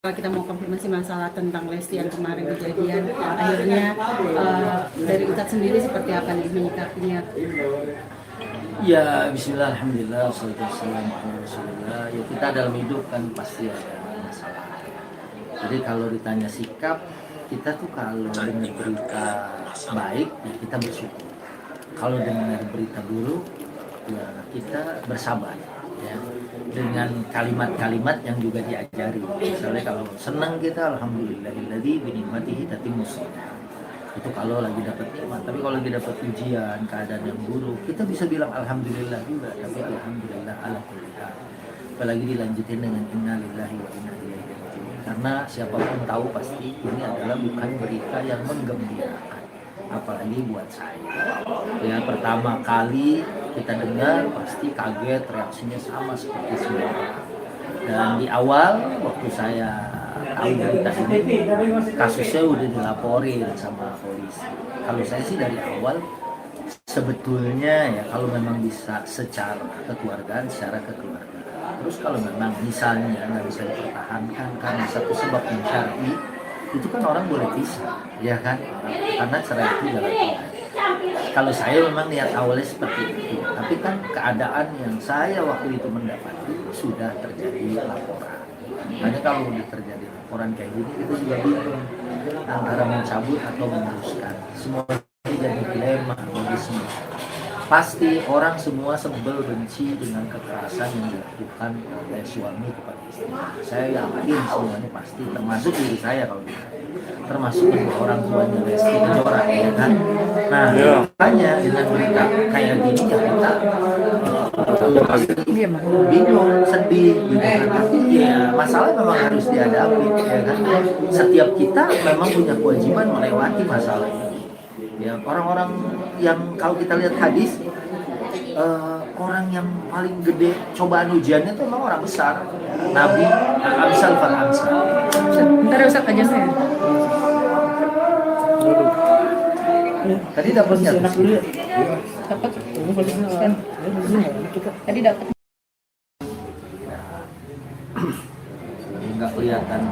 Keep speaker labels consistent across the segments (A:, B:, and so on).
A: Kita mau konfirmasi masalah tentang Lesti yang kemarin kejadian, akhirnya dari Ustadz sendiri seperti apa nih menyikapinya?
B: Ya, bismillah, alhamdulillah, wassalatu wassalamu ala rasulillah. Ya, kita dalam hidup kan pasti ada masalah. Jadi kalau ditanya sikap, kita tuh kalau dengar berita baik, ya kita bersyukur. Kalau dengar berita buruk, ya kita bersabar. Ya, dengan kalimat-kalimat yang juga diajari. Misalnya kalau senang kita, alhamdulillahilladzi bi ni'matihi tatimmus shalihat. Itu kalau lagi dapat nikmat. Tapi kalau lagi dapat ujian, keadaan yang buruk, kita bisa bilang alhamdulillah juga, tapi alhamdulillah ala kulli hal. Apalagi dilanjutin dengan inna lillahi wa inna ilaihi raji'un. Karena siapapun tahu pasti ini adalah bukan berita yang menggembirakan, apalagi buat saya. Ya, pertama kali kita dengar pasti kaget, reaksinya sama seperti semua orang. Dan di awal waktu saya tahu berita ini, kasusnya udah dilaporin sama polisi. Kalau saya sih dari awal sebetulnya ya kalau memang bisa secara kekeluargaan, secara kekeluargaan. Terus kalau memang misalnya nggak bisa dipertahankan karena satu sebab yang syar'i, itu kan orang boleh pisah, ya kan? Karena cerai itu jalan Tuhan. Kalau saya memang niat awalnya seperti itu, tapi kan keadaan yang saya waktu itu mendapati sudah terjadi laporan. Hanya kalau udah terjadi laporan kayak gini, kita juga bingung antara mencabut atau meneruskan. Semua ini jadi dilema bagi semua. Pasti orang semua sebel benci dengan kekerasan yang dilakukan oleh suami kepada istri. Saya yakin semuanya pasti, termasuk diri saya kalau gitu. Termasuk kedua orang tuanya Lesti Kejora, ya kan? Nah, makanya dengan berita kayak gini ya kita bingung, sedih, gitu kan? Tapi ya masalah memang harus dihadapi, ya kan? Setiap kita memang punya kewajiban melewati masalah ini. Ya, orang-orang yang kalau kita lihat hadis, orang yang paling gede cobaan ujiannya itu memang orang besar. Nabi Amsal fal Amsal.
A: Bentar ya Ustadz, aja saya.
B: Tadi dapatnya
A: Dapat. Tadi dapat.
B: nggak kelihatan.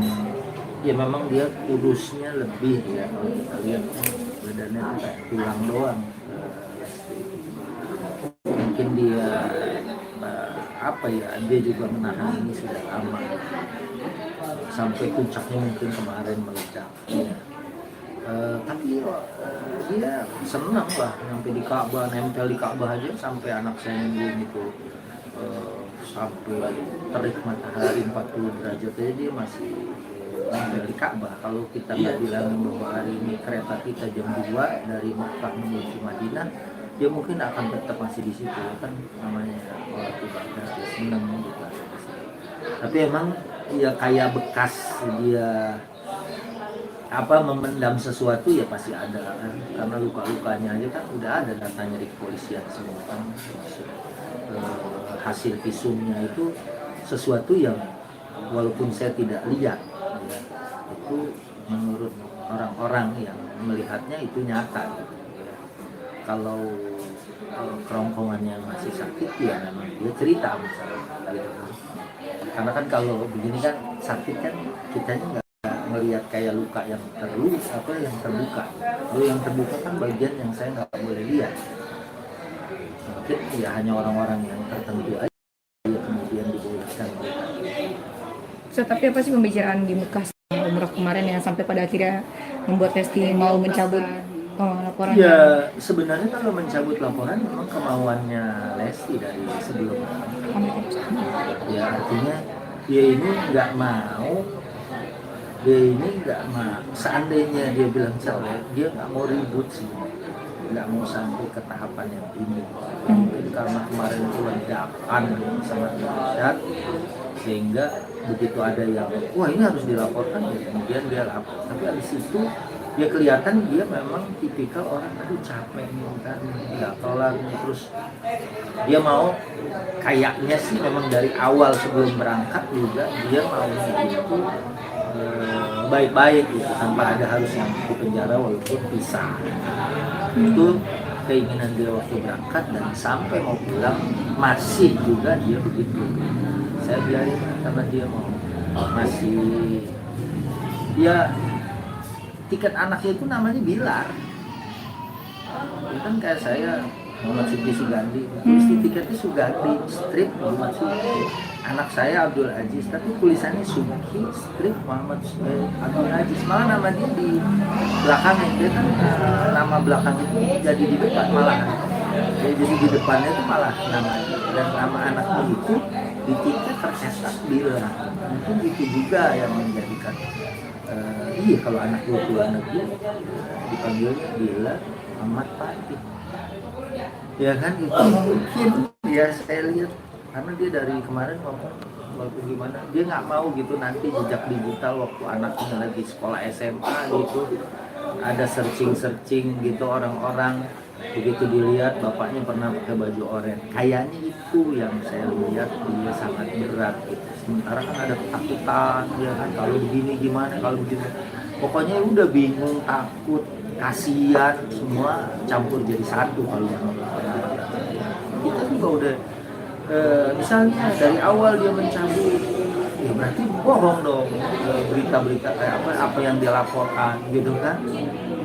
B: Ya memang dia kurusnya lebih ya, kalau kita lihat badannya tuh kayak tulang doang. Mungkin dia apa ya, dia juga menahan ini sudah lama sampai puncaknya mungkin kemarin meledak ya. Tapi dia senang lah sampai di Ka'bah, nempel di Ka'bah aja sampai anak saya nungguin itu sampai terik matahari 40 derajat aja dia masih nempel di Ka'bah. Kalau kita nggak bilang bahwa hari ini kereta kita jam 2 dari Mekah menuju Madinah, dia mungkin akan tetap masih di situ, kan namanya orang ibadah, senang gitu. Tapi emang ya kayak bekas dia memendam sesuatu ya pasti ada kan, karena luka-lukanya aja kan udah ada datanya di kepolisian semua kan, hasil visumnya itu sesuatu yang walaupun saya tidak lihat ya, itu menurut orang-orang yang melihatnya itu nyata gitu, ya. Kalau kerongkongannya masih sakit ya memang dia cerita misalnya gitu. Karena kan kalau begini kan sakit kan kitanya nggak melihat kayak luka yang yang terbuka. Kalau yang terbuka kan bagian yang saya nggak boleh lihat. Mungkin ya hanya orang-orang yang tertentu aja yang kemudian dibolehkan.
A: So, tapi apa sih pembicaraan di Mekah umroh kemarin yang sampai pada akhirnya membuat Lesti mau mencabut laporan?
B: Ya sebenarnya kalau mencabut laporan memang kemauannya Lesti dari sebelumnya. Ya artinya dia ini nggak mau. Seandainya dia bilang cerai, dia nggak mau ribut sih, nggak mau sampai ke tahapan yang ini. Mungkin karena kemarin itu ledakan sangat dahsyat, sehingga begitu ada yang wah ini harus dilaporkan, ya kemudian dia lapor. Tapi habis itu dia kelihatan dia memang tipikal orang aduh capek nih kan, nggak kelar nih, terus dia mau kayaknya sih memang dari awal sebelum berangkat juga dia mau itu baik-baik gitu, tanpa ada harus yang di penjara walaupun pisah. Itu keinginan dia waktu berangkat, dan sampai mau pulang masih juga dia begitu. Saya biarin karena dia mau masih Ya tiket anaknya itu namanya Bilar. Ya kan kayak saya Muhammad Suki Sugandi, mesti tiketnya Sugandi, strip Muhammad Suki. Anak saya Abdul Aziz, tapi tulisannya Suki, strip Abdul Aziz. Malah nama dia di belakangnya, dia kan nama belakang itu jadi di depan malah. Ya, jadi di depannya itu malah nama, dan nama anaknya itu di tiket tercetak Bilar. Mungkin itu juga yang menjadikan iya kalau anak gue keluar negeri dipanggilnya Bilar Ahmad Fatih. Ya kan itu mungkin ya saya lihat karena dia dari kemarin ngomong waktu gimana dia nggak mau gitu nanti jejak digital waktu anaknya lagi sekolah SMA gitu ada searching gitu orang-orang begitu dilihat bapaknya pernah pakai baju oranye kayaknya itu yang saya lihat dia sangat berat gitu. Sementara kan ada ketakutan ya kan kalau begini gimana kalau begini pokoknya udah bingung takut kasihan semua campur jadi satu kalau kita juga udah misalnya dari awal dia mencabut ya berarti bohong dong berita-berita kayak apa yang dia laporkan gitu kan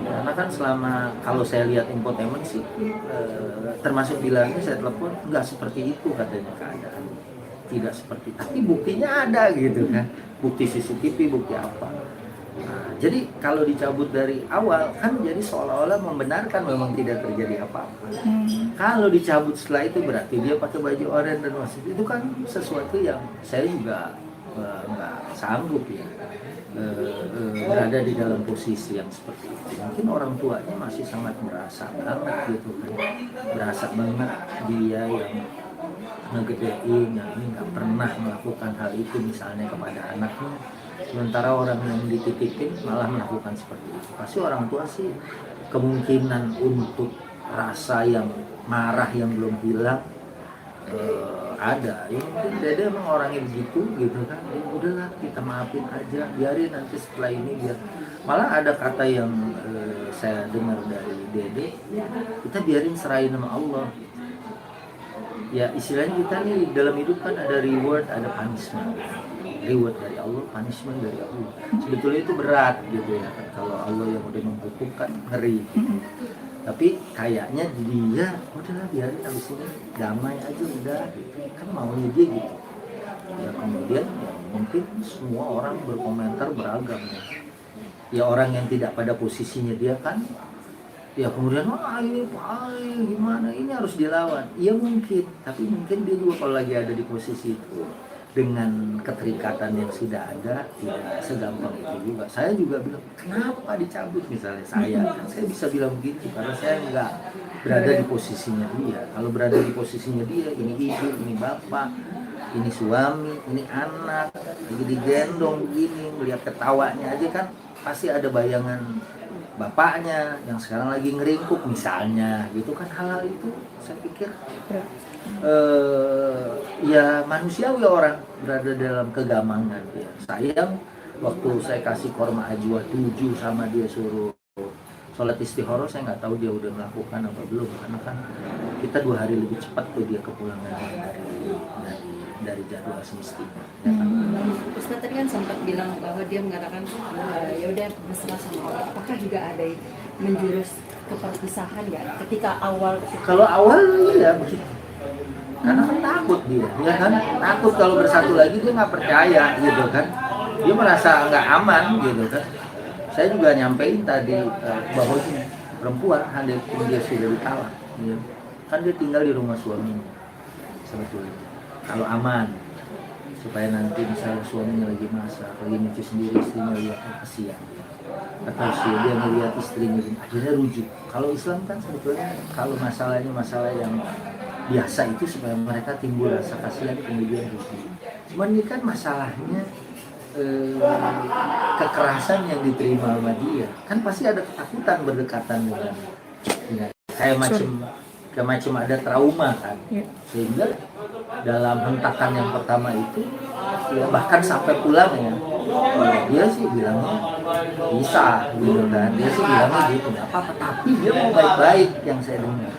B: karena kan selama kalau saya lihat infotainment sih termasuk bilangnya saya telepon nggak seperti itu katanya keadaan tidak seperti tapi buktinya ada gitu kan bukti CCTV bukti apa. Nah, jadi kalau dicabut dari awal kan jadi seolah-olah membenarkan memang tidak terjadi apa-apa. Kalau dicabut setelah itu berarti dia pakai baju oranye dan wasit itu kan sesuatu yang saya juga nggak sanggup ya berada di dalam posisi yang seperti itu. Mungkin orang tuanya masih sangat berasa banget gitu kan, berasa banget dia yang ngegedein yang ini nggak pernah melakukan hal itu misalnya kepada anaknya. Sementara orang yang dititipin malah melakukan seperti itu. Pasti orang tua sih kemungkinan untuk rasa yang marah yang belum hilang ada. Ya mungkin Dede emang orangnya begitu gitu kan. Ya udahlah kita maafin aja, biarin nanti setelah ini biar. Malah ada kata yang saya dengar dari Dede, kita biarin serahin sama Allah. Ya istilahnya kita nih dalam hidup kan ada reward, ada punishment. Reward dari Allah, punishment dari Allah. Sebetulnya itu berat gitu ya kan. Kalau Allah yang udah menghukum kan ngeri. Tapi kayaknya dia udahlah biarin abis ini damai aja udah gitu. Kan maunya dia gitu. Ya kemudian ya, mungkin semua orang berkomentar beragam ya. Ya orang yang tidak pada posisinya dia kan ya kemudian wah ini gimana ini harus dilawan. Iya mungkin, tapi mungkin dia juga kalau lagi ada di posisi itu dengan keterikatan yang sudah ada tidak segampang itu juga. Saya juga bilang kenapa dicabut misalnya saya kan saya bisa bilang begitu karena saya nggak berada di posisinya dia. Kalau berada di posisinya dia ini ibu, ini bapak, ini suami, ini anak lagi digendong begini melihat ketawanya aja kan pasti ada bayangan bapaknya yang sekarang lagi ngeringkuk misalnya gitu kan hal-hal itu saya pikir ya manusiawi orang berada dalam kegamangan ya. Sayang waktu saya kasih korma ajwa 7 sama dia suruh sholat istikharah saya nggak tahu dia udah melakukan apa belum karena kan kita 2 hari lebih cepat tuh dia kepulangan dari jadwal semestinya ya kan?
C: Ustaz tadi kan sempat bilang bahwa dia mengatakan ya udah mesra sama Allah apakah juga ada menjurus ke perpisahan nggak ketika awal
B: kalau awal iya begitu karena kan takut dia ya kan takut kalau bersatu lagi dia nggak percaya gitu kan dia merasa nggak aman gitu kan saya juga nyampein tadi bahwa perempuan dia sudah ditalak ya. Kan dia tinggal di rumah suaminya sebetulnya kalau aman supaya nanti misalnya suaminya lagi masak lagi nyuci sendiri istrinya lihat kasihan atau dia melihat istrinya akhirnya rujuk. Kalau Islam kan sebetulnya kalau masalahnya masalah yang biasa itu supaya mereka timbul rasa kasihan kemudian rujuk. Cuman ini kan masalahnya kekerasan yang diterima sama dia kan pasti ada ketakutan berdekatan dengan kayak macam ada trauma kan sehingga dalam hentakan yang pertama itu ya bahkan sampai pulang ya dia sih bilangnya bisa gitu kan dia sih bilangnya gitu nggak apa-apa tapi dia mau baik-baik yang saya dengar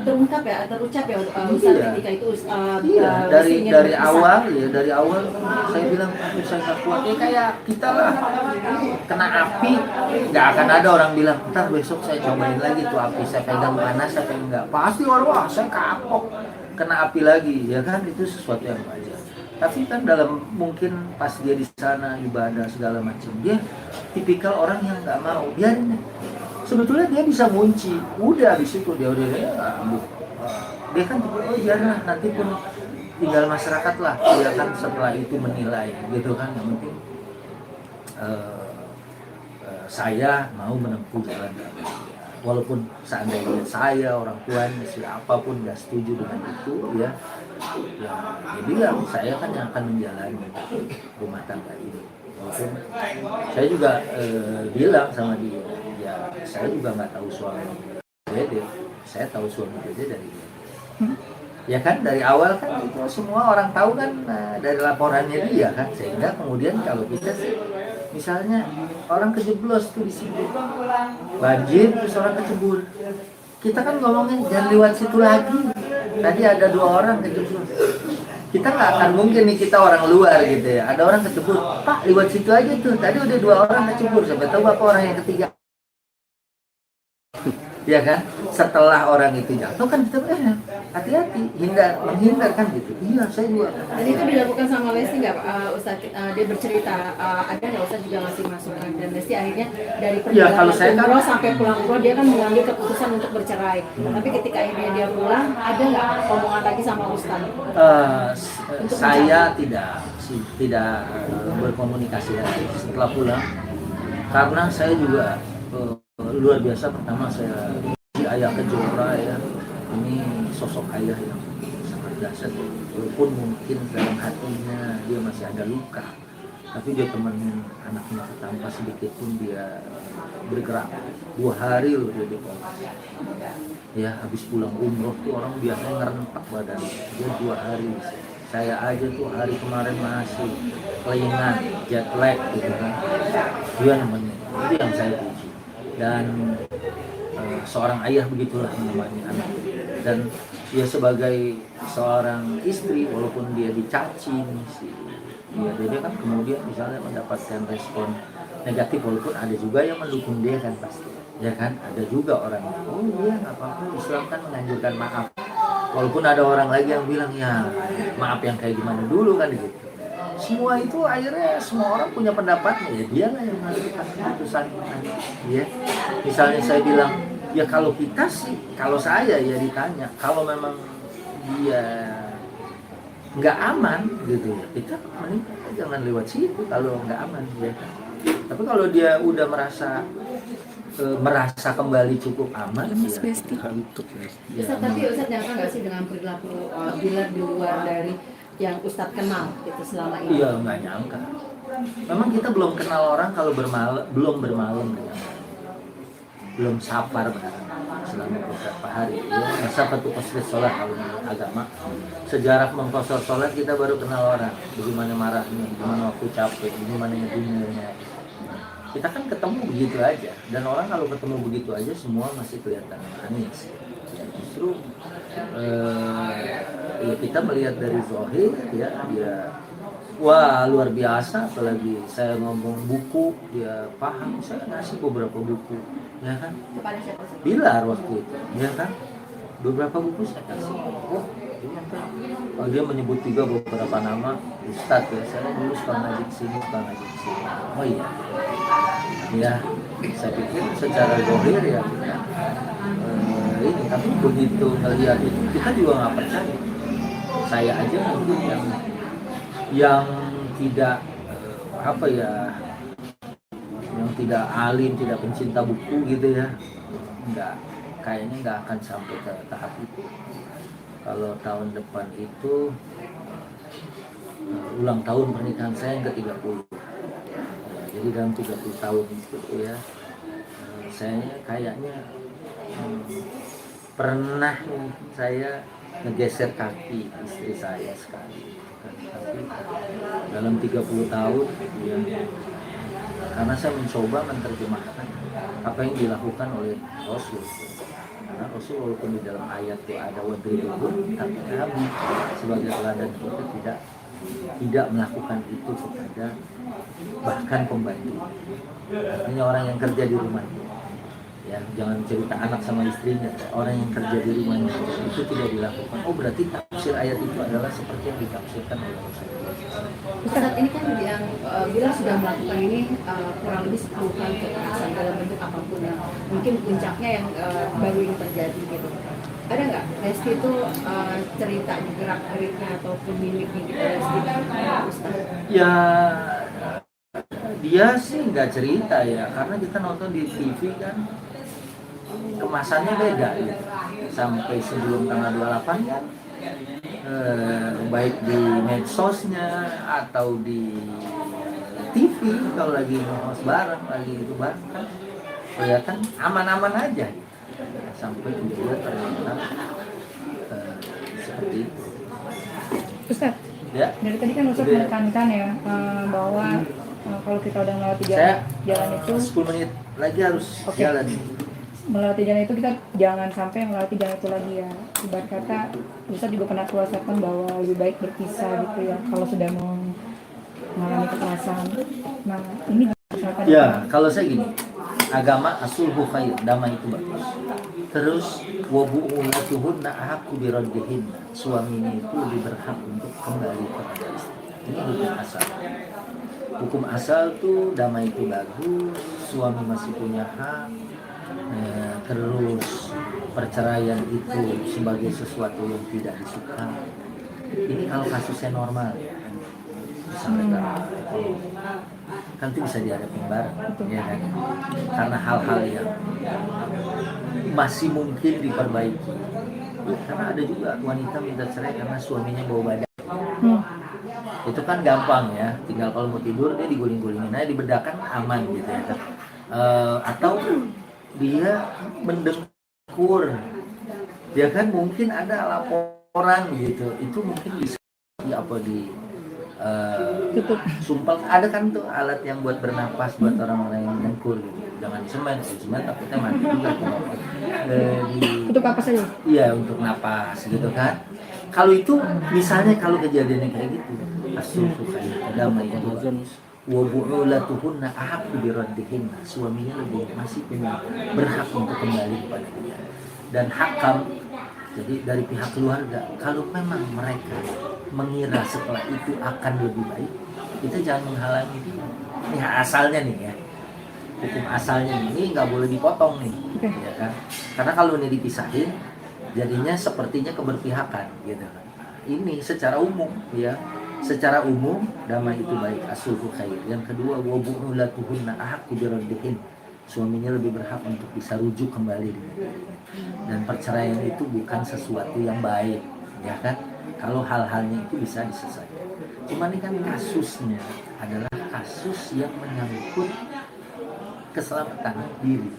C: terungkap ya, terucap ya Ustaz
B: Iya.
C: ketika itu
B: Iya,
C: Lesti ingin
B: dari
C: berpisah.
B: dari awal saya bilang aduh saya nggak kuat ya kayak kita lah kena api nggak akan ada orang bilang ntar besok saya cobain lagi tuh api saya pegang panas saya pegang nggak pasti wah saya kapok kena api lagi ya kan itu sesuatu yang wajar tapi kan dalam mungkin pas dia di sana ibadah segala macam dia tipikal orang yang nggak mau biarin deh. Sebetulnya dia bisa ngunci udah di situ dia udah dia kan oh biarlah nanti pun tinggal masyarakat lah dia kan setelah itu menilai gitu kan yang penting saya mau menempuh jalan damai walaupun seandainya saya orang tuanya siapapun nggak setuju dengan itu ya dia bilang saya kan yang akan menjalani rumah tangga ini walaupun saya juga bilang sama dia ya saya juga nggak tahu suami Dede saya tahu suami Dede dari dia ya kan dari awal kan itu semua orang tahu kan dari laporannya dia kan sehingga kemudian kalau kita sih misalnya orang kejeblos tuh di situ banjir terus orang kecebur kita kan ngomongin jangan lewat situ lagi tadi ada 2 orang kejeblos kita nggak akan mungkin nih kita orang luar gitu ya ada orang kecebur pak lewat situ aja tuh tadi udah 2 orang kecebur sampai tahu apa orang yang ketiga ya kan setelah orang itu jatuh kan kita hati-hati menghindar kan gitu iya saya juga
C: Dan itu dilakukan sama Lesti nggak Ustaz? Dia bercerita ada nggak Ustaz juga ngasih masukan dan Lesti akhirnya dari
B: Ya, kalau saya kan-
C: umroh sampai pulang umroh dia kan mengambil keputusan untuk bercerai. Tapi ketika akhirnya dia pulang ada nggak omongan lagi sama Ustaz?
B: Saya tidak berkomunikasi lagi setelah pulang karena saya juga luar biasa pertama saya si ayah Kejora ya ini sosok ayah yang sangat dahsyat walaupun mungkin dalam hatinya dia masih ada luka tapi dia temenin anaknya tanpa sedikit pun dia bergerak 2 hari loh dia di Polres ya habis pulang umroh tuh orang biasanya ngerempak badan dia 2 hari saya aja tuh hari kemarin masih kelingan jet lag gitu kan dia nemenin itu yang saya puji dan seorang ayah begitulah menemani anak dan dia sebagai seorang istri walaupun dia dicacing sih ya dia kan kemudian misalnya mendapatkan respon negatif walaupun ada juga yang mendukung dia kan pasti ya kan ada juga orang oh iya nggak apa-apa Islam kan menganjurkan maaf walaupun ada orang lagi yang bilang ya maaf yang kayak gimana dulu kan gitu semua itu akhirnya semua orang punya pendapatnya ya dia lah yang menentukan keputusan ya misalnya saya bilang ya kalau kita sih kalau saya ya ditanya kalau memang dia nggak aman gitu ya kita mending jangan lewat situ kalau nggak aman ya tapi kalau dia udah merasa kembali cukup aman
A: Mas
B: ya,
A: Besti.
C: Ustaz, tapi Ustaz nyangka nggak sih dengan perilaku bila di luar dari yang Ustaz kenal gitu selama ini?
B: iya nggak nyangka memang kita belum kenal orang kalau belum bermalam dengan belum safar selama beberapa hari ya safar itu pasti sholat kalau menurut agama sejarah mengkosor sholat kita baru kenal orang bagaimana marahnya bagaimana waktu capek bagaimana ngedumnya kita kan ketemu begitu aja dan orang kalau ketemu begitu aja semua masih kelihatan manis ya, justru ya kita melihat dari zahir ya dia wah luar biasa apalagi saya ngomong buku dia paham saya ngasih beberapa buku ya kan
C: Kepada siapa Ustaz?
B: Bilar waktu itu ya kan beberapa buku saya kasih dia menyebut juga beberapa nama Ustadz ya saya dulu suka ngaji sini oh iya ya saya pikir secara zahir ya kita ini tapi begitu ngelihat itu kita juga nggak percaya saya aja mungkin yang tidak apa ya yang tidak alim tidak pencinta buku gitu ya kayaknya nggak akan sampai ke tahap itu kalau tahun depan itu ulang tahun pernikahan saya yang ke-30 jadi dalam 30 tahun itu ya saya kayaknya pernah saya ngegeser kaki istri saya sekali tapi dalam 30 tahun ya, karena saya mencoba menerjemahkan apa yang dilakukan oleh Rasul Karena Rasul walaupun di dalam ayat itu ada wadribuhun, tapi Nabi sebagai teladan kita tidak melakukan itu kepada bahkan pembantu. Artinya orang yang kerja di rumahnya. Ya, jangan cerita anak sama istrinya, orang yang kerja di rumahnya itu tidak dilakukan. Oh, berarti tafsir ayat itu adalah seperti yang ditafsirkan oleh Rasulullah.
C: Ustaz, ini kan yang Bilal sudah melakukan ini kurang lebih 10 kali kekerasan dalam bentuk apapun yang mungkin puncaknya yang baru ini terjadi gitu. Ada nggak Lesti itu cerita gerak-geriknya ataupun mimiknya gitu Lesti, Ustaz?
B: Ya, dia sih nggak cerita ya, karena kita nonton di TV kan kemasannya beda ya. Sampai sebelum tanggal 28 kan baik di medsosnya atau di TV kalau lagi ngos bareng lagi itu bareng kan kelihatan aman-aman aja sampai juga ternyata seperti itu.
A: Ustaz,
B: Ya,
A: dari tadi kan Ustaz menekankan ya bahwa kalau kita udah melewati
B: saya
A: jalan itu
B: 10 menit lagi harus
A: Oke.
B: jalan.
A: melewati jalan itu kita jangan sampai melewati jalan itu lagi ya. Ibarat kata Ustaz juga pernah keluarkan bahwa lebih baik berpisah gitu ya kalau sudah mengalami kekerasan. Nah ini misalkan
B: Ya, kalau saya gini, agama asulhu khair, damai itu bagus. Terus wabu'ulatuhunna ahaqqu biraddihin, suaminya itu lebih berhak untuk kembali kepada istri. Ini hukum asal. Hukum asal tuh damai itu bagus, suami masih punya hak. Terus perceraian itu sebagai sesuatu yang tidak disuka. Ini kalau kasusnya normal ya, misalnya kan itu bisa dihadapin bareng, ya kan? Karena hal-hal yang masih mungkin diperbaiki. Karena ada juga wanita minta cerai karena suaminya bawa badan. Itu kan gampang ya, tinggal kalau mau tidur dia diguling-gulingin aja, dibedakan aman gitu ya kan. Atau dia mendengkur, ya kan mungkin ada laporan gitu, itu mungkin bisa di
A: tutup.
B: sumpel, ada kan tuh alat yang buat bernapas buat orang-orang yang mendengkur gitu. Jangan disemen takutnya mati juga tuh.
A: Tutup apa saja?
B: Iya, untuk napas gitu kan. Kalau itu misalnya kalau kejadiannya kayak gitu, asuhu khair, damai itu bagus. Wa bu'ulatuhunna ahaqqu biraddihinna, suaminya masih punya berhak untuk kembali kepada dia. Dan hakam, jadi dari pihak keluarga, kalau memang mereka mengira setelah itu akan lebih baik, kita jangan menghalangi dia. Ini asalnya nih ya, hukum asalnya ini nggak boleh dipotong nih, ya kan? Karena kalau ini dipisahin, jadinya sepertinya keberpihakan, gitu kan? Ini secara umum, ya, secara umum damai itu baik, asulhu khair. Yang kedua, wa bu'ulatuhunna ahaqqu biraddihin, suaminya lebih berhak untuk bisa rujuk kembali dengan dia. Dan perceraian itu bukan sesuatu yang baik, ya kan? Kalau hal-halnya itu bisa diselesaikan. Cuma ini kan kasusnya adalah kasus yang menyangkut keselamatan diri.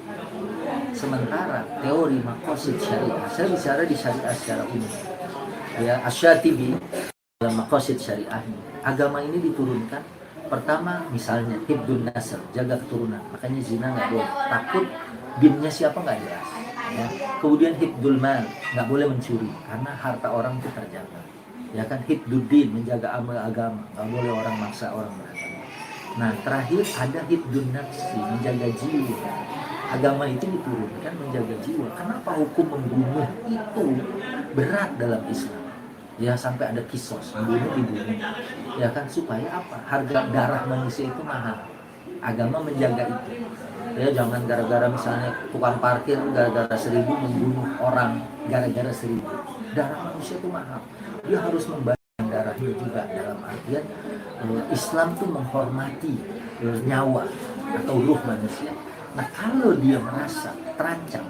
B: Sementara teori maqasid syariah, saya bicara di syariah secara umum. Ya, Asy-Syatibi dalam maqasid syariahnya, agama ini diturunkan pertama misalnya hibdun nasl, jaga keturunan, makanya zina nggak boleh, takut binnya siapa nggak jelas ya. Kemudian hibdul mal, nggak boleh mencuri karena harta orang itu terjaga ya kan. Hibduddin, menjaga amal agama, nggak boleh orang maksa orang beragama. Nah terakhir ada hibdun nafsi, menjaga jiwa. Agama itu diturunkan menjaga jiwa. Kenapa hukum membunuh itu berat dalam Islam? Ya sampai ada kisos, membunuh dibunuh, ya kan, supaya apa? Harga darah manusia itu mahal. Agama menjaga itu. Ya jangan gara-gara misalnya tukang parkir gara-gara 1.000 membunuh orang gara-gara 1.000. Darah manusia itu mahal. Dia harus membayar darahnya juga, dalam artian Islam tuh menghormati nyawa atau ruh manusia. Nah kalau dia merasa terancam,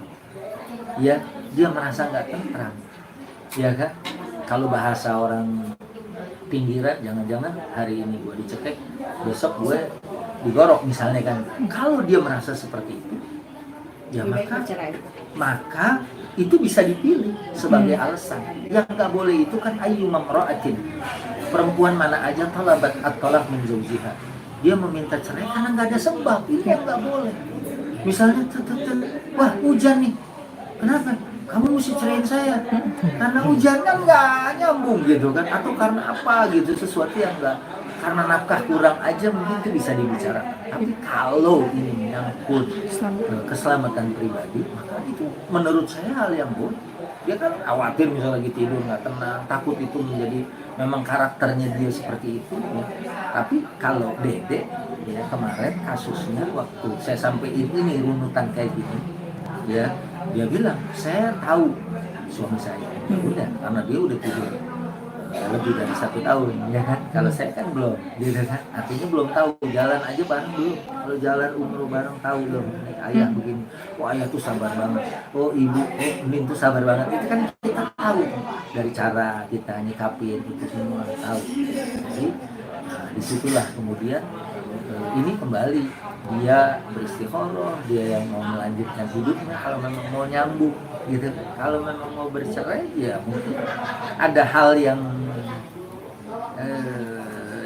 B: ya dia merasa nggak tentram, ya kan? Kalau bahasa orang pinggiran, jangan-jangan hari ini gue dicekek, besok gue digorok misalnya kan. Kalau dia merasa seperti itu, ya maka itu bisa dipilih sebagai alasan. Yang nggak boleh itu kan ayyuma mra'atin, perempuan mana aja talabat at-talaq min zawjiha, dia meminta cerai karena nggak ada sebab, itu yang nggak boleh. Misalnya wah hujan nih, kenapa? kamu mesti cerain saya karena hujan kan nggak nyambung gitu kan, atau karena apa gitu, sesuatu yang nggak, karena nafkah kurang aja mungkin itu bisa dibicarakan. Tapi kalau ini menyangkut keselamatan pribadi, maka itu menurut saya hal yang boleh. Dia kan khawatir misalnya lagi tidur nggak tenang, takut itu menjadi memang karakternya dia seperti itu ya. Tapi kalau Dede ya, kemarin kasusnya waktu saya sampaikan ini runutan kayak gini ya, dia bilang saya tahu suami saya udah, karena dia udah tidur lebih dari 1 tahun ya kan. Kalau saya kan belum gitu kan, artinya belum tahu, jalan aja bareng belum, kalau jalan umroh bareng tahu belum, ayah begini, oh ayah tuh sabar banget, oh ibu, oh Min tuh sabar banget, itu kan kita tahu dari cara kita nyikapin itu semua tahu. Jadi disitulah kemudian ini kembali dia beristikharah, dia yang mau melanjutkan hidupnya kalau memang mau nyambung gitu. Kalau memang mau bercerai ya mungkin ada hal yang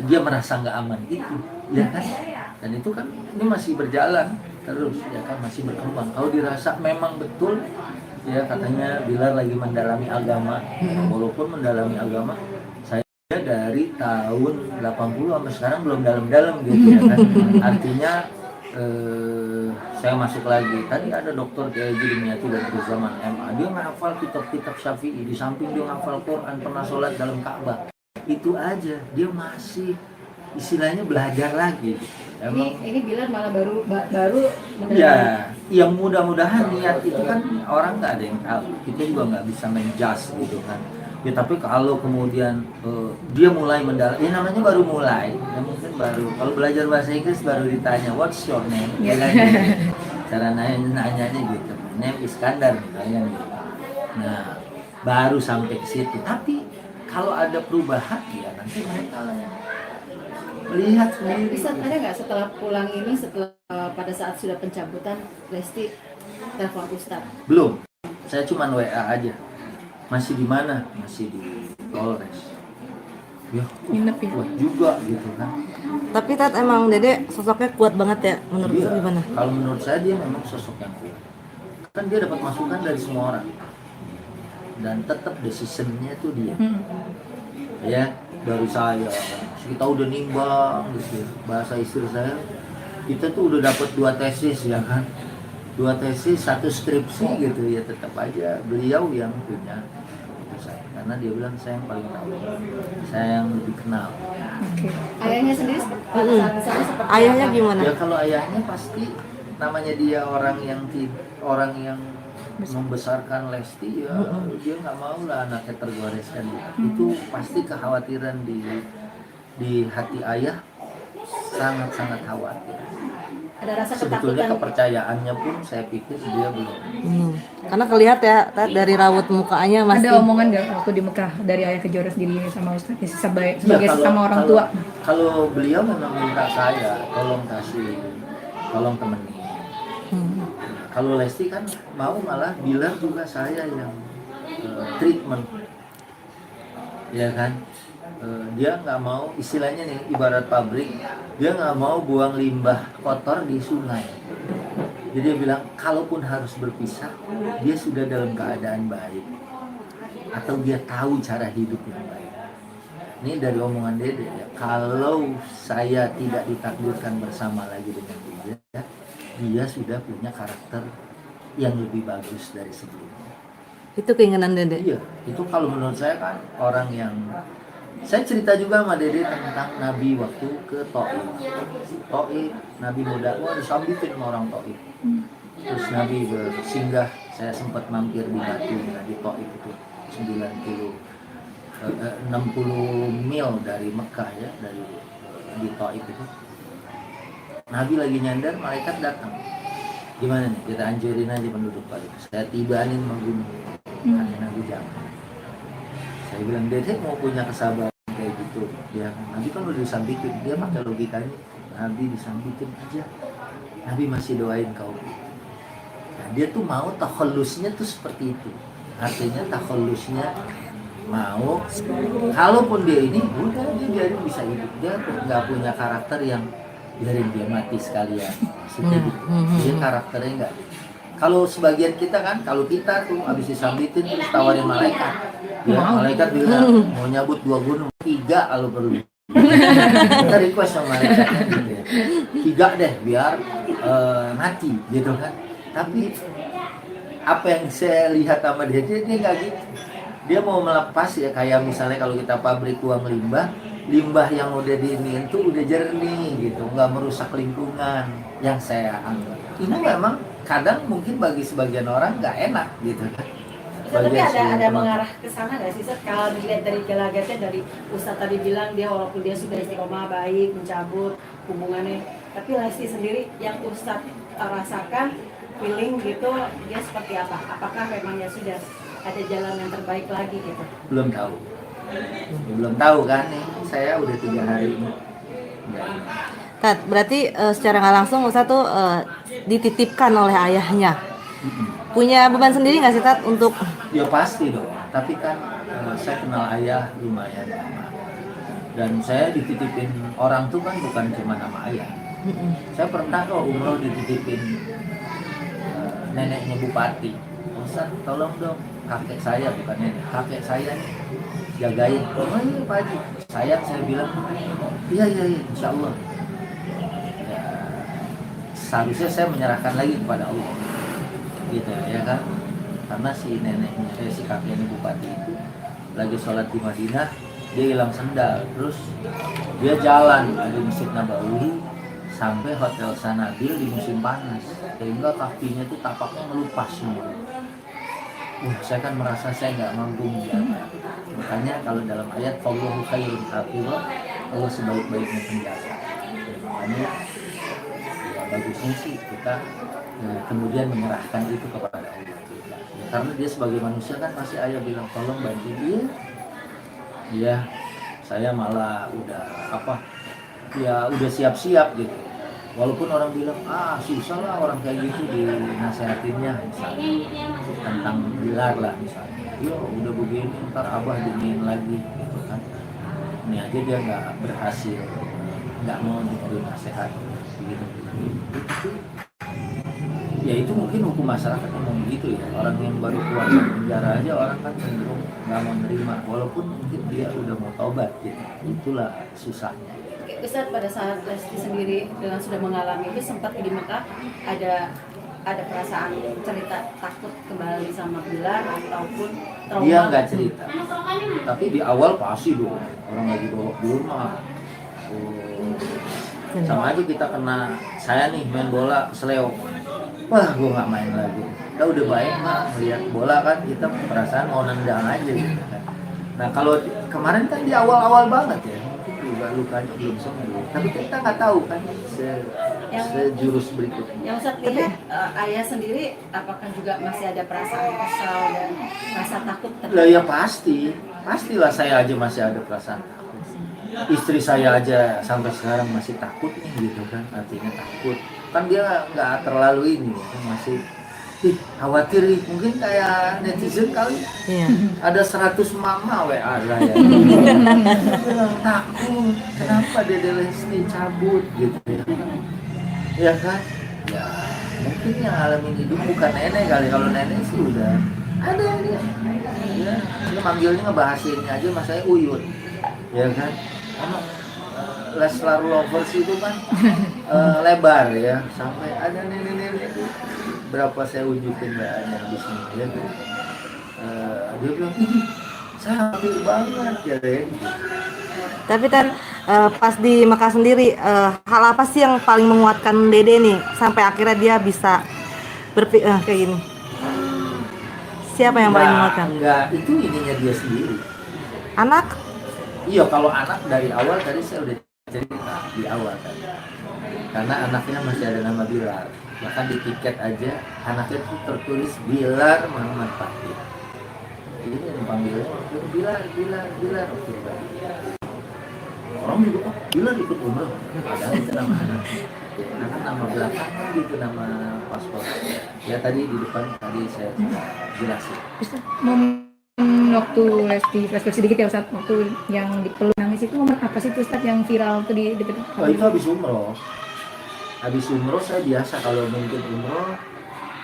B: dia merasa nggak aman itu ya kan, dan itu kan ini masih berjalan terus ya kan, masih berkembang. Kalau dirasa memang betul ya, katanya Bilar lagi mendalami agama, walaupun mendalami agama saya dari tahun 80 sampai sekarang belum dalam-dalam gitu ya kan. Artinya saya masuk lagi, tadi ada dokter kayak Jilmiati dari zaman MA, dia ngafal kitab-kitab Syafi'i, di samping dia ngafal Quran, pernah sholat dalam Ka'bah, itu aja dia masih istilahnya belajar lagi. Emang
C: Ini Bilar malah baru
B: ya, yang mudah-mudahan niat itu kan orang nggak ada yang tahu, kita juga nggak bisa menjudge gitu kan ya. Tapi kalau kemudian dia mulai mendalam, ya namanya baru mulai ya, mungkin baru, kalau belajar bahasa Inggris baru ditanya what's your name ya kan gitu. Cara nanyanya gitu, name Iskandar misalnya gitu. Nah baru sampai ke situ. Tapi kalau ada perubahan ya nanti mereka lah yang lihat sendiri.
C: bisa ada nggak setelah pulang ini, setelah pada saat sudah pencabutan, Lesti telepon Ustadz?
B: Belum, saya cuma WA aja. Masih di mana? Masih di Polres. Ya,
A: Nginep ya?
B: kuat juga gitu kan.
D: Tapi Tat, emang Dede sosoknya kuat banget ya, menurut
B: Iya,
D: lu gimana?
B: kalau menurut saya dia memang sosok yang kuat. Kan dia dapat masukan dari semua orang. Dan tetap decision-nya tuh dia. Ya, dari saya. Kita udah nimbang gitu. Bahasa istri saya, kita tuh udah dapat 2 tesis ya kan. 2 tesis, 1 skripsi gitu ya, tetap aja beliau yang punya saya, karena dia bilang saya yang paling tahu, saya yang lebih kenal.
C: Ayahnya sendiri pada saat di sana seperti
D: Ayahnya
C: apa?
D: gimana?
B: Ya kalau ayahnya pasti namanya dia orang yang membesarkan Lesti ya, dia nggak mau lah anaknya tergoreskan. Itu pasti kekhawatiran di hati ayah, sangat-sangat khawatir.
C: Ada rasa
B: Sebetulnya
C: ketakutan.
B: kepercayaannya pun saya pikir dia belum.
D: Karena kelihatan ya, Tat, dari raut mukanya masih.
A: Ada omongan nggak waktu di Mekah dari ayah Kejora sendiri sama Ustadz sebagai
B: Ya,
A: sesama orang tua?
B: Kalau beliau memang minta saya tolong temenin. Kalau Lesti kan mau, malah Bilar juga saya yang treatment, ya kan. Dia nggak mau, istilahnya nih ibarat pabrik, dia nggak mau buang limbah kotor di sungai. Jadi dia bilang kalaupun harus berpisah, dia sudah dalam keadaan baik atau dia tahu cara hidup yang baik. Ini dari omongan Dede ya, kalau saya tidak ditakdirkan bersama lagi dengan dia sudah punya karakter yang lebih bagus dari sebelumnya.
D: Itu keinginan Dede.
B: Iya, itu kalau menurut saya kan orang yang, saya cerita juga sama Dede tentang Nabi waktu ke Taif. Nabi muda, wah disambitin sama orang Taif. Terus Nabi bersinggah, saya sempat mampir di Batu di Taif itu 60 mil dari Mekah ya, dari di Taif itu. Nabi lagi nyandar, malaikat datang. Gimana nih, kita anjurin aja penduduk Taif, saya tibanin membunuh. Kata Nabi jangan. Saya bilang, Dede mau punya kesabaran kayak gitu ya, Nabi kan udah disambitin, dia pakai logikanya, Nabi disambitin aja, Nabi masih doain kau. Nah, dia tuh mau takhallusnya tuh seperti itu, artinya takhallusnya mau, kalaupun dia ini udah dia biarin bisa hidup, dia nggak punya karakter yang biarin dia mati sekalian, dia karakternya nggak. Kalau sebagian kita kan, kalau kita tuh habis disambitin terus tawarin malaikat, ya malaikat bilang mau nyabut 2 gunung, 3 kalau perlu. Kita request sama malaikatnya gitu ya. 3 deh biar mati gitu kan. Tapi apa yang saya lihat sama dia nggak gitu. Dia mau melepas ya, kayak misalnya kalau kita pabrik uang limbah yang udah diinin tuh udah jernih gitu, nggak merusak lingkungan. Yang saya anggap ini memang kadang mungkin bagi sebagian orang nggak enak gitu kan.
C: Tapi ada mengarah ke sana nggak sih, Ustaz? Kalau dilihat dari gelagatnya, dari Ustaz tadi bilang dia walaupun dia sudah istiqomah baik, mencabut hubungannya, tapi Lesti sendiri yang Ustaz rasakan, feeling gitu, dia seperti apa? Apakah memang ya sudah ada jalan yang terbaik lagi gitu?
B: Belum tahu kan nih, saya udah 3 hari ini.
D: Tat, berarti secara nggak langsung Ustaz tuh dititipkan oleh ayahnya. Punya beban sendiri nggak sih Tat untuk?
B: Ya pasti dong, tapi kan saya kenal ayah lumayan lama. Dan saya dititipin orang tuh kan bukan cuma nama ayah. Saya pernah kok umroh dititipin neneknya bupati. Ustaz tolong dong, kakek saya bukan nenek, kakek saya nih jagain. Oh iya Pak Haji, saya bilang iya insya Allah. Ya, seharusnya saya menyerahkan lagi kepada Allah gitu ya kan, karena si neneknya si kakeknya bupati itu lagi sholat di Madinah, dia hilang sendal, terus dia jalan dari Masjid Nabawi sampai Hotel Sanabil di musim panas, sehingga kakinya tuh tapaknya melupas semua. Saya kan merasa saya nggak mampu menjaga. Makanya kalau dalam ayat Allahu khairun hafizah, Allah sebaik-baiknya penjaga. Makanya ya, bagusnya sih kita kemudian menyerahkan itu kepada Allah. Ya, karena dia sebagai manusia kan pasti ayah bilang tolong bantu dia. Ya, saya malah udah siap-siap gitu. Walaupun orang bilang susah lah orang kayak gitu dinasehatinnya, misalnya tentang Bilar lah misalnya, yo udah begini ntar abah dingin lagi gitu kan. Ini aja dia nggak berhasil, nggak mau diberi nasihat begitu. Ya itu mungkin hukum masyarakat memang begitu ya, orang yang baru keluar dari penjara aja orang kan cenderung nggak mau menerima walaupun mungkin dia udah mau taubat gitu. Itulah susahnya.
C: Ustaz, pada saat Lesti sendiri dengan sudah mengalami itu, sempat di Mekah ada perasaan cerita takut kembali sama Bilar ataupun trauma?
B: Dia nggak cerita, tapi di awal pasti dong, orang lagi bawa di rumah. Sama aja kita kena, saya nih main bola seleo, wah gue nggak main lagi. Kita udah baik mah melihat bola kan, kita perasaan mau nendang aja gitu kan. Nah kalau kemarin kan di awal-awal banget ya, lukanya belum sembuh, tapi kita nggak tahu kan sejurus berikutnya.
C: Yang Ustaz lihat, ayah sendiri apakah juga masih ada perasaan kesal dan rasa takut?
B: Lah ya pastilah saya aja masih ada perasaan takut. Istri saya aja sampai sekarang masih takut nih gitu kan, artinya takut. Kan dia nggak terlalu ini kan, masih khawatir nih, mungkin kayak netizen kali.
D: Iya.
B: Ada 100 mama WA saya. Takut, kenapa Dede Lesti cabut gitu ya. Ya kan? Ya, mungkin yang ngalamin hidup bukan nenek kali, kalau nenek sih udah ada dia. Ya, dia manggilnya ngebahasinnya aja mas saya Uyun. Ya kan? Emang Leslar Lovers itu kan lebar ya, sampai ada nenek-nenek itu berapa saya unjukin yang di sini ya tuh. Dia bilang ini saya happy banget ya deh.
D: Tapi kan pas di Mekah sendiri hal apa sih yang paling menguatkan Dede nih sampai akhirnya dia bisa berpikir kayak gini? Siapa yang paling menguatkan?
B: Enggak, itu ininya dia sendiri.
D: Anak?
B: Iya, kalau anak dari awal tadi saya udah cerita di awal tadi. Karena anaknya masih ada nama Bilar. Bahkan di tiket aja anaknya itu tertulis Bilar Muhammad Fakih. Ini yang panggilnya Bilar. Orang juga Bilar ikut umroh. Padahal itu nama anaknya. Karena nama belakangnya gitu, nama paspor. Ya tadi di depan tadi saya jelasin.
A: Waktu Lesti flashback sedikit ya Ustaz, waktu yang dipeluk nangis itu momen apa sih Ustaz yang viral tuh di deket?
B: Oh itu habis umroh saya biasa kalau mungkin umroh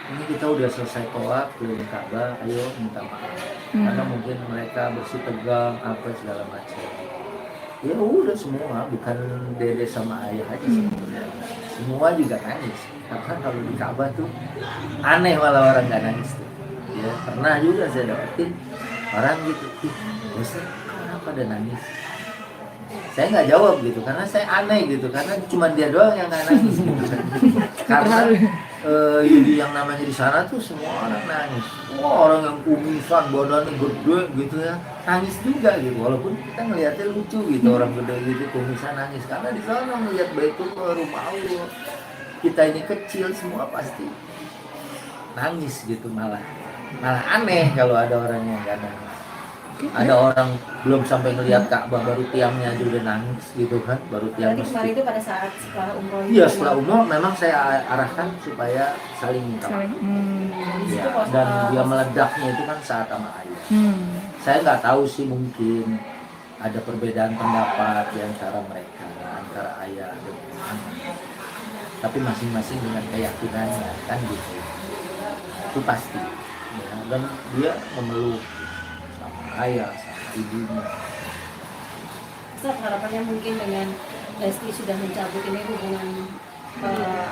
B: ini kita udah selesai tawaf keliling Ka'bah, ayo minta maaf. Karena mungkin mereka bersih tegang apa segala macam. Ya udah semua, bukan dede sama ayah aja sebetulnya. Semua juga nangis. Karena kalau di Ka'bah tuh aneh malah orang nggak nangis tuh. Ya pernah juga saya dapetin orang gitu, Ustaz kenapa ada nangis? Saya nggak jawab gitu, karena saya aneh gitu, karena cuma dia doang yang nggak nangis gitu kan. Karena yang namanya di sana tuh semua orang nangis. Wah, orang yang kumisan, badannya gede gitu ya, nangis juga gitu. Walaupun kita ngelihatnya lucu gitu, orang gede gitu kumisan nangis. Karena di sana melihat Baitullah, rumah Allah, kita ini kecil semua pasti nangis gitu, malah aneh kalau ada orang yang nggak nangis. Ada orang belum sampai ngelihat Ka'bah baru tiangnya aja udah nangis gitu kan, baru tiang
C: Berarti kemarin
B: masjid.
C: itu pada saat setelah umroh itu.
B: Iya, setelah umroh memang saya arahkan supaya saling minta maaf.
C: Di situ
B: Ya,
C: pos-
B: dan dia meledaknya itu kan saat sama ayah. Saya nggak tahu sih, mungkin ada perbedaan pendapat di antara mereka, antara ayah dan anak. Tapi masing-masing dengan keyakinannya kan gitu. Itu pasti. Ya, dan dia memeluk sama ayah, sama ibunya.
C: Ustaz, harapannya mungkin dengan Lesti sudah mencabut ini hubungan,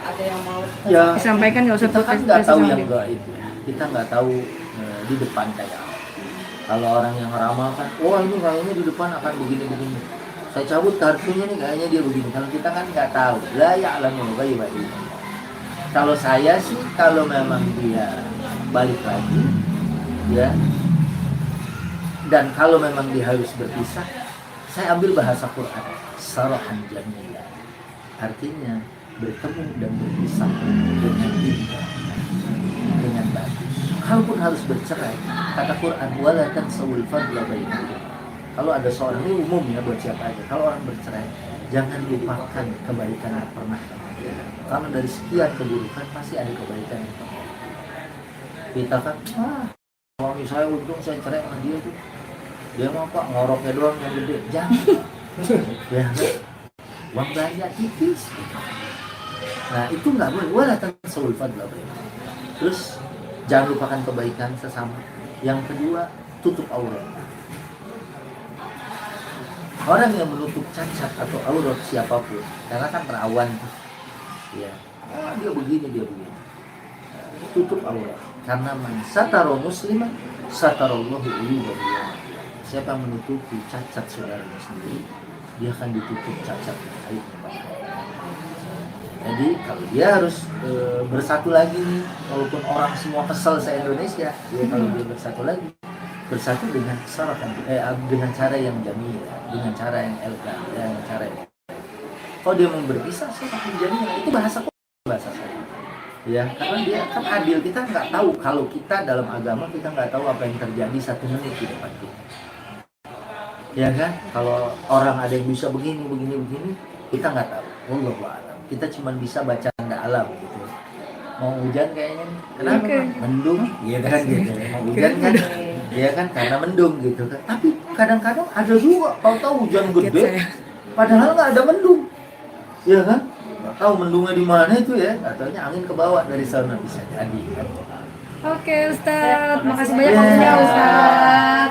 C: ada yang mau
B: Ya,
A: Disampaikan nggak usah
B: kita kan
A: tuh,
B: nggak
A: kasih
B: tahu
A: sama
B: yang
A: dia.
B: gaib ya. Kita nggak tahu di depan kayak apa. Kalau orang yang ramalkan, oh ini kayaknya di depan akan begini. Saya cabut kartunya nih, kayaknya dia begini. Kalau kita kan nggak tahu. La ya'lamul ghaiba illa Allah. Kalau saya sih, kalau memang dia balik lagi, ya, dan kalau memang dia harus berpisah, saya ambil bahasa Quran, sarahan jamila. Artinya bertemu dan berpisah dengan indah, dengan bagus. Kalaupun harus bercerai, kata Quran, wala tansawul fadla bainakum. Kalau ada seorang, ini umum ya buat siapa aja, kalau orang bercerai, jangan lupakan kebaikan yang pernah kamu lakukan. Karena dari sekian keburukan pasti ada kebaikan yang pernah. Kita kan, suami saya untung saya cerai sama dia tuh, dia mau pak ngoroknya doang yang gede, jangan. Ya, uang belanja tipis. Nah itu nggak boleh. Wala tansawul fadla bainakum. Terus jangan lupakan kebaikan sesama. Yang kedua, tutup aurat. Orang yang menutup cacat atau aurat siapapun, karena kan perawan tuh, ya, dia begini. Tutup aurat. Karena man sataro musliman, satarallahu uyubahu. Siapa yang menutupi cacat saudaranya sendiri, dia akan ditutup cacat aibnya. Jadi kalau dia harus bersatu lagi nih, walaupun orang semua kesel se-Indonesia, dia kalau dia bersatu dengan dengan cara yang jamil, dengan cara yang elegan, dengan cara yang. Kalau dia mau berpisah, saya akan jamil. Itu bahasa saya. Ya, karena dia kan adil. Kita nggak tahu, kalau kita dalam agama kita nggak tahu apa yang terjadi 1 menit di depan kita. Ya kan? Kalau orang ada yang bisa begini, kita nggak tahu. Wallahu a'lam. Kita cuma bisa baca tanda alam gitu. Mau hujan kayaknya nih. Kenapa? Mendung, ya kan gitu. Mau hujan kan? Ya kan karena mendung gitu kan. Tapi kadang-kadang ada juga tahu-tahu hujan gede, padahal nggak ada mendung. Ya kan? Nggak tahu mendungnya di mana itu ya. Katanya angin ke bawah dari sana, bisa jadi kan.
A: Oke Ustaz, makasih banyak waktunya Ustaz.